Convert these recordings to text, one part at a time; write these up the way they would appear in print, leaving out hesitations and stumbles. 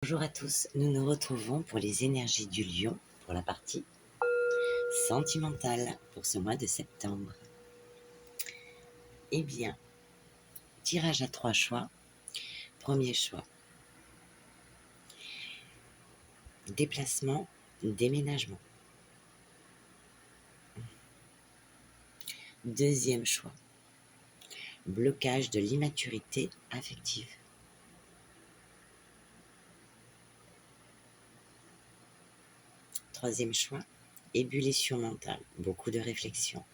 Bonjour à tous, nous nous retrouvons pour les énergies du lion, pour la partie sentimentale pour ce mois de septembre. Eh bien, tirage à 3 choix. Premier choix, déplacement, déménagement. Deuxième choix, blocage de l'immaturité affective. Troisième choix, ébullition mentale, beaucoup de réflexion.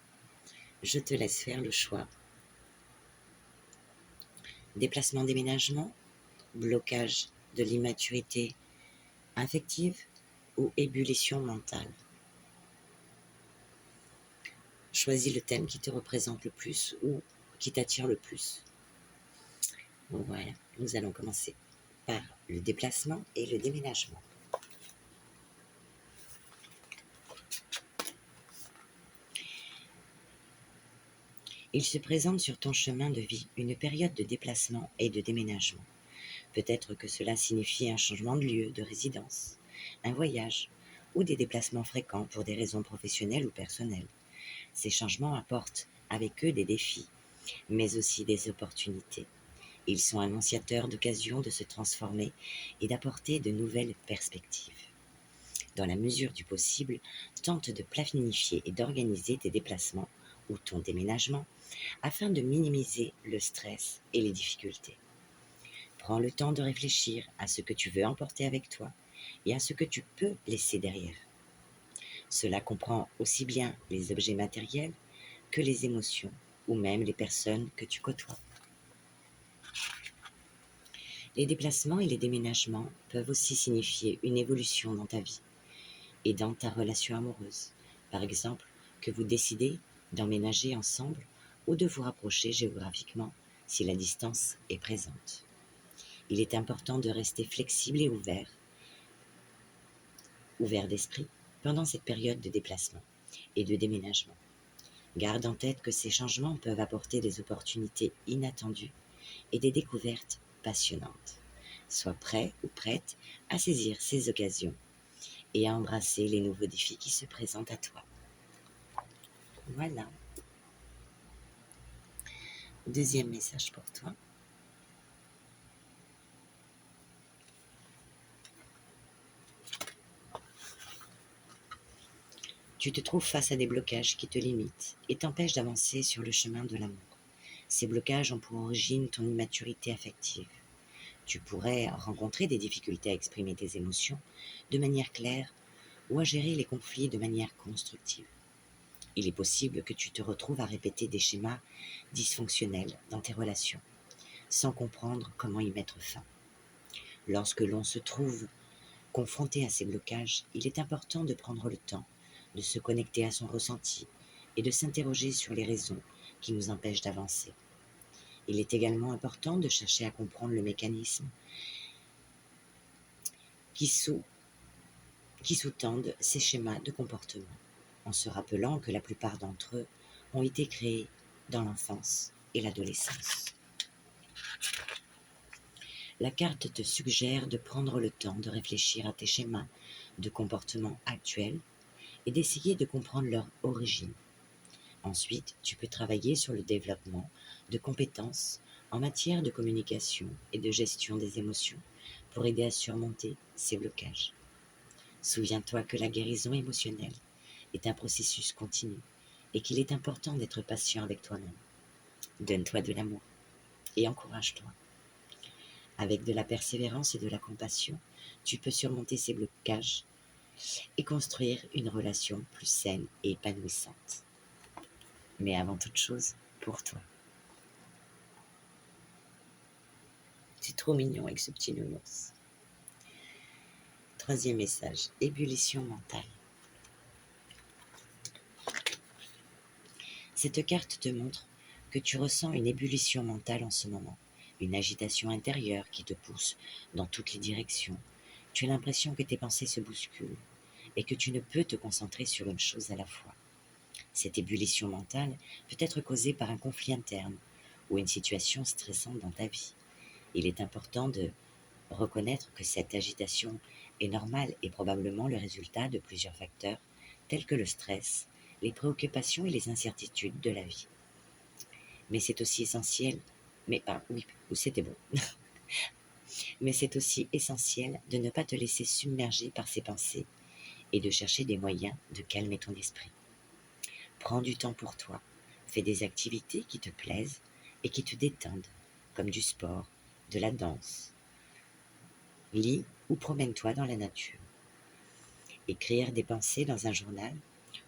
Je te laisse faire le choix. Déplacement, déménagement, blocage de l'immaturité affective ou ébullition mentale. Choisis le thème qui te représente le plus ou qui t'attire le plus. Bon, voilà, nous allons commencer par le déplacement et le déménagement. Il se présente sur ton chemin de vie une période de déplacement et de déménagement. Peut-être que cela signifie un changement de lieu de résidence, un voyage ou des déplacements fréquents pour des raisons professionnelles ou personnelles. Ces changements apportent avec eux des défis, mais aussi des opportunités. Ils sont annonciateurs d'occasions de se transformer et d'apporter de nouvelles perspectives. Dans la mesure du possible, tente de planifier et d'organiser tes déplacements ou ton déménagement afin de minimiser le stress et les difficultés. Prends le temps de réfléchir à ce que tu veux emporter avec toi et à ce que tu peux laisser derrière. Cela comprend aussi bien les objets matériels que les émotions ou même les personnes que tu côtoies. Les déplacements et les déménagements peuvent aussi signifier une évolution dans ta vie et dans ta relation amoureuse. Par exemple, que vous décidez d'emménager ensemble ou de vous rapprocher géographiquement si la distance est présente. Il est important de rester flexible et ouvert d'esprit pendant cette période de déplacement et de déménagement. Garde en tête que ces changements peuvent apporter des opportunités inattendues et des découvertes passionnantes. Sois prêt ou prête à saisir ces occasions et à embrasser les nouveaux défis qui se présentent à toi. Voilà. Deuxième message pour toi. Tu te trouves face à des blocages qui te limitent et t'empêchent d'avancer sur le chemin de l'amour. Ces blocages ont pour origine ton immaturité affective. Tu pourrais rencontrer des difficultés à exprimer tes émotions de manière claire ou à gérer les conflits de manière constructive. Il est possible que tu te retrouves à répéter des schémas dysfonctionnels dans tes relations, sans comprendre comment y mettre fin. Lorsque l'on se trouve confronté à ces blocages, il est important de prendre le temps de se connecter à son ressenti et de s'interroger sur les raisons qui nous empêchent d'avancer. Il est également important de chercher à comprendre le mécanisme qui sous-tendent ces schémas de comportement, en se rappelant que la plupart d'entre eux ont été créés dans l'enfance et l'adolescence. La carte te suggère de prendre le temps de réfléchir à tes schémas de comportement actuels et d'essayer de comprendre leur origine. Ensuite, tu peux travailler sur le développement de compétences en matière de communication et de gestion des émotions pour aider à surmonter ces blocages. Souviens-toi que la guérison émotionnelle est un processus continu et qu'il est important d'être patient avec toi-même. Donne-toi de l'amour et encourage-toi. Avec de la persévérance et de la compassion, tu peux surmonter ces blocages et construire une relation plus saine et épanouissante. Mais avant toute chose, pour toi. C'est trop mignon avec ce petit nounours. Troisième message, ébullition mentale. Cette carte te montre que tu ressens une ébullition mentale en ce moment, une agitation intérieure qui te pousse dans toutes les directions. Tu as l'impression que tes pensées se bousculent et que tu ne peux te concentrer sur une chose à la fois. Cette ébullition mentale peut être causée par un conflit interne ou une situation stressante dans ta vie. Il est important de Reconnaître que cette agitation est normale et probablement le résultat de plusieurs facteurs tels que le stress, les préoccupations et les incertitudes de la vie. Mais c'est aussi essentiel, oui, c'était bon. Mais c'est aussi essentiel de ne pas te laisser submerger par ces pensées et de chercher des moyens de calmer ton esprit. Prends du temps pour toi, fais des activités qui te plaisent et qui te détendent, comme du sport, de la danse. Lis ou promène-toi dans la nature. Écrire des pensées dans un journal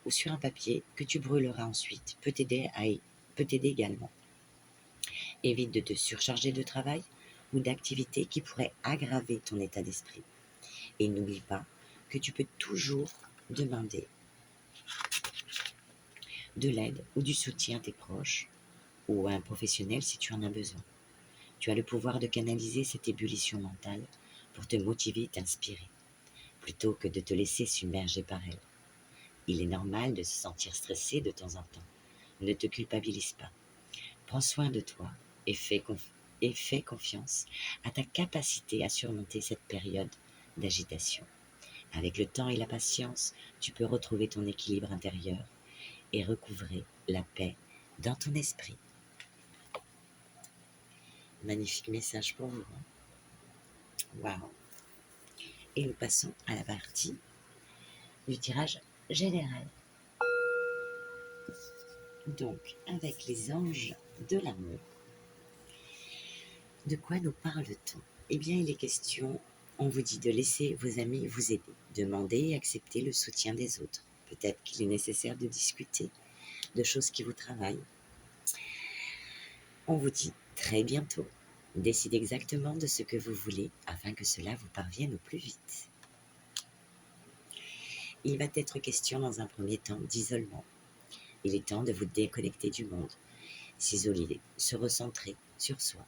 ou sur un papier que tu brûleras ensuite peut t'aider également. Évite de te surcharger de travail ou d'activités qui pourraient aggraver ton état d'esprit. Et n'oublie pas que tu peux toujours demander de l'aide ou du soutien à tes proches ou à un professionnel si tu en as besoin. Tu as le pouvoir de canaliser cette ébullition mentale pour te motiver et t'inspirer, plutôt que de te laisser submerger par elle. Il est normal de se sentir stressé de temps en temps. Ne te culpabilise pas. Prends soin de toi et fais confiance à ta capacité à surmonter cette période d'agitation. Avec le temps et la patience, tu peux retrouver ton équilibre intérieur et recouvrer la paix dans ton esprit. Magnifique message pour vous. Waouh! Et nous passons à la partie du tirage général. Donc, avec les anges de l'amour, de quoi nous parle-t-on? Eh bien, il est question, on vous dit de laisser vos amis vous aider, demander et accepter le soutien des autres. Peut-être qu'il est nécessaire de discuter de choses qui vous travaillent. On vous dit très bientôt. Décidez exactement de ce que vous voulez afin que cela vous parvienne au plus vite. Il va être question dans un premier temps d'isolement. Il est temps de vous déconnecter du monde, s'isoler, se recentrer sur soi.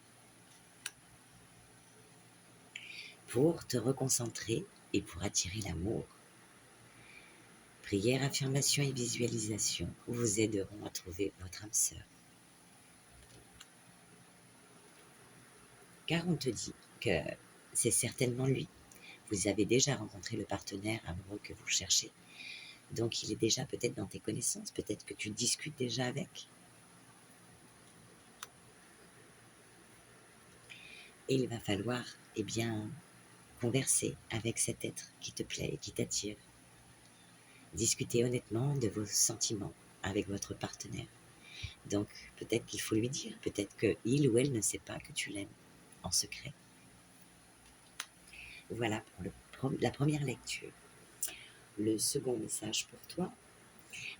Pour te reconcentrer et pour attirer l'amour. Prière, affirmation et visualisation vous aideront à trouver votre âme sœur. Car on te dit que c'est certainement lui. Vous avez déjà rencontré le partenaire amoureux que vous cherchez. Donc il est déjà peut-être dans tes connaissances, peut-être que tu discutes déjà avec. Et il va falloir, converser avec cet être qui te plaît et qui t'attire. Discutez honnêtement de vos sentiments avec votre partenaire. Donc peut-être qu'il faut lui dire, peut-être qu'il ou elle ne sait pas que tu l'aimes en secret. Voilà pour la première lecture. Le second message pour toi,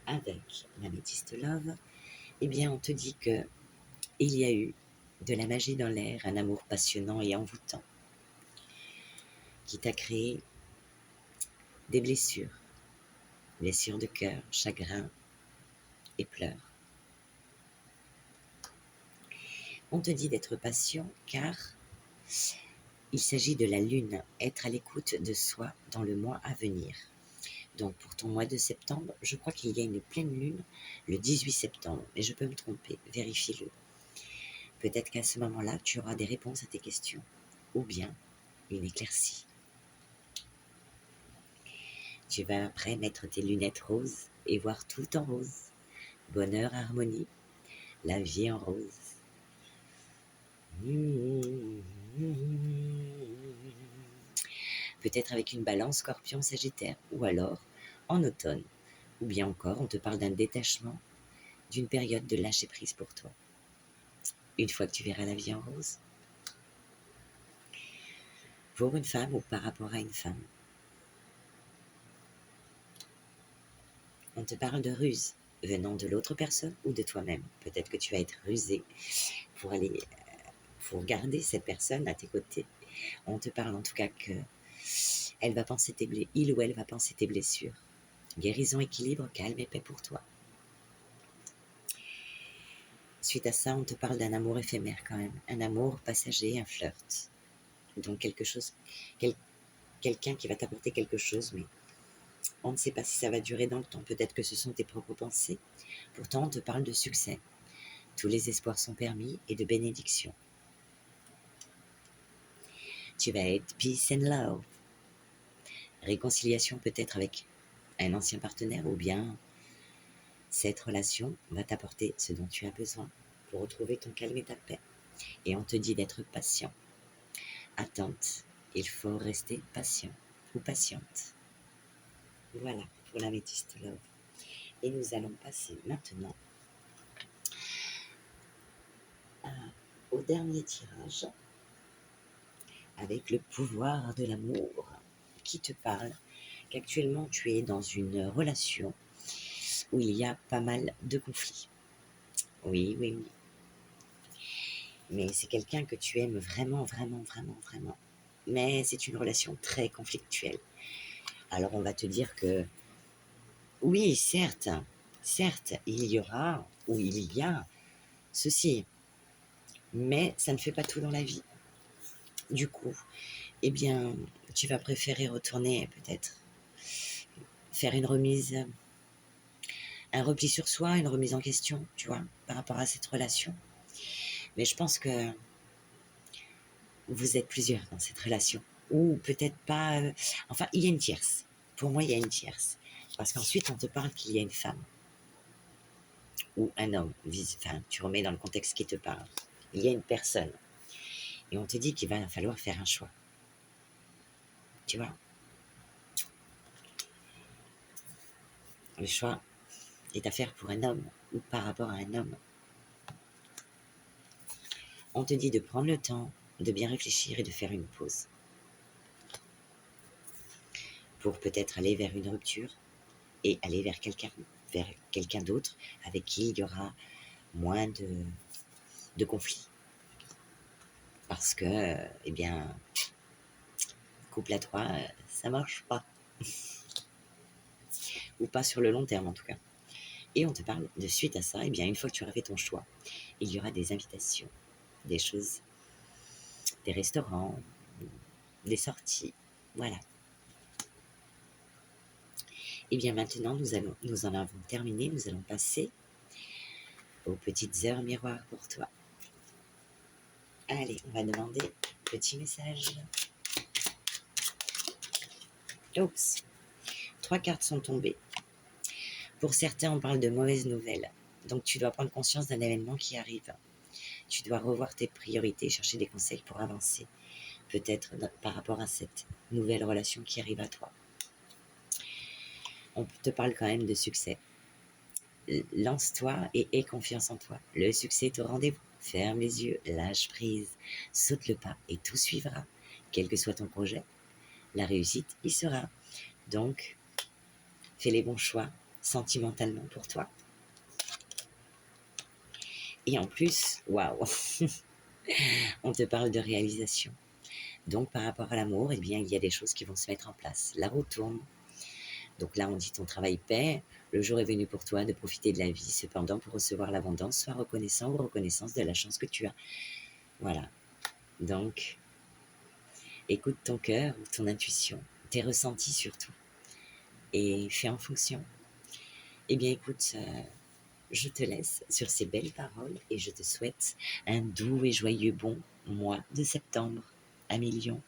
avec l'Améthyste Love, on te dit que il y a eu de la magie dans l'air, un amour passionnant et envoûtant, qui t'a créé des blessures de cœur, chagrin et pleurs. On te dit d'être patient car il s'agit de la lune, être à l'écoute de soi dans le mois à venir. Donc pour ton mois de septembre, je crois qu'il y a une pleine lune le 18 septembre, mais je peux me tromper, vérifie-le. Peut-être qu'à ce moment-là, tu auras des réponses à tes questions, ou bien une éclaircie. Tu vas après mettre tes lunettes roses et voir tout en rose. Bonheur, harmonie, la vie en rose. Peut-être avec une balance scorpion sagittaire, ou alors en automne. Ou bien encore, on te parle d'un détachement, d'une période de lâcher prise pour toi. Une fois que tu verras la vie en rose. Pour une femme ou par rapport à une femme. On te parle de ruse venant de l'autre personne ou de toi-même. Peut-être que tu vas être rusé pour garder cette personne à tes côtés. On te parle en tout cas que il ou elle va penser tes blessures. Guérison, équilibre, calme et paix pour toi. Suite à ça, on te parle d'un amour éphémère quand même. Un amour passager, un flirt. Donc quelqu'un qui va t'apporter quelque chose, mais on ne sait pas si ça va durer dans le temps. Peut-être que ce sont tes propres pensées. Pourtant, on te parle de succès. Tous les espoirs sont permis et de bénédiction. tu vas être peace and love. Réconciliation peut-être avec un ancien partenaire ou bien cette relation va t'apporter ce dont tu as besoin pour retrouver ton calme et ta paix. Et on te dit d'être patient. Attente, il faut rester patient ou patiente. Voilà pour l'améthyste love. Et nous allons passer maintenant au dernier tirage avec le pouvoir de l'amour qui te parle qu'actuellement tu es dans une relation où il y a pas mal de conflits. Oui, oui, oui. Mais c'est quelqu'un que tu aimes vraiment, vraiment, vraiment, vraiment. Mais c'est une relation très conflictuelle. Alors on va te dire que oui, certes, il y aura ou il y a ceci, mais ça ne fait pas tout dans la vie. Du coup, eh bien, tu vas préférer retourner peut-être faire une remise, un repli sur soi, une remise en question, tu vois, par rapport à cette relation. Mais je pense que vous êtes plusieurs dans cette relation. Ou peut-être pas... enfin, il y a une tierce. Pour moi, il y a une tierce. Parce qu'ensuite, on te parle qu'il y a une femme. Ou un homme. Enfin, tu remets dans le contexte qui te parle. Il y a une personne. Et on te dit qu'il va falloir faire un choix. Tu vois? Le choix est à faire pour un homme ou par rapport à un homme. On te dit de prendre le temps, de bien réfléchir et de faire une pause. Pour peut-être aller vers une rupture et aller vers quelqu'un d'autre avec qui il y aura moins de conflits. Parce que, eh bien, couple à trois, ça marche pas. Ou pas sur le long terme en tout cas. Et on te parle de suite à ça, eh bien, une fois que tu auras fait ton choix, il y aura des invitations, des choses, des restaurants, des sorties, voilà. Et bien maintenant, nous en avons terminé, nous allons passer aux petites heures miroirs pour toi. Allez, on va demander petit message. Oups, 3 cartes sont tombées. Pour certains, on parle de mauvaises nouvelles. Donc tu dois prendre conscience d'un événement qui arrive. Tu dois revoir tes priorités, chercher des conseils pour avancer. Peut-être par rapport à cette nouvelle relation qui arrive à toi. On te parle quand même de succès. Lance-toi et aie confiance en toi. Le succès est au rendez-vous. Ferme les yeux, lâche prise, saute le pas et tout suivra. Quel que soit ton projet, la réussite y sera. Donc, fais les bons choix sentimentalement pour toi. Et en plus, waouh, on te parle de réalisation. Donc, par rapport à l'amour, eh bien, il y a des choses qui vont se mettre en place. La roue tourne. Donc là, on dit ton travail paie. Le jour est venu pour toi de profiter de la vie. Cependant, pour recevoir l'abondance, sois reconnaissant ou reconnaissance de la chance que tu as. Voilà. Donc, écoute ton cœur ou ton intuition, tes ressentis surtout. Et fais en fonction. Eh bien, écoute, je te laisse sur ces belles paroles et je te souhaite un doux et joyeux bon mois de septembre à millions.